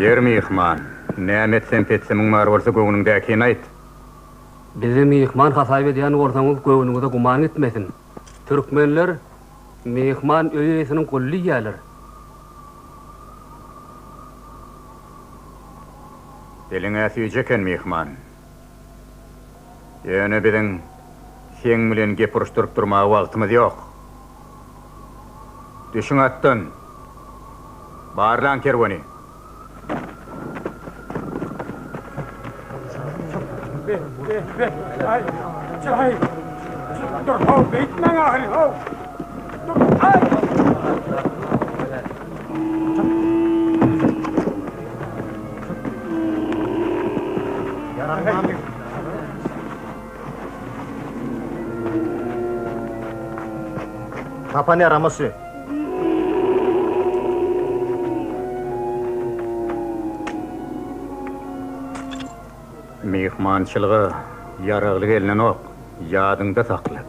Yer mihman, nämet sen petsemin var bolsa göwnüňdäki aýt. Bizi mihman hasayb edýän gorsaňyz göwnüňize guman etmesin. Türkmenler mihman öýesiniň gully ýalar. Diliňe süýjeken mihman. Ýöne biziň sen bilen gep uruşduryp durmagy wagtymyz ýok. Düşüň atdan. Barlan kerwani. Çay. Dur, hav, beytmen ahri, hav. Dur, ay. Tapane araması. Mihmançylygy yaraglyk elinen ok, ýadyňda sakla.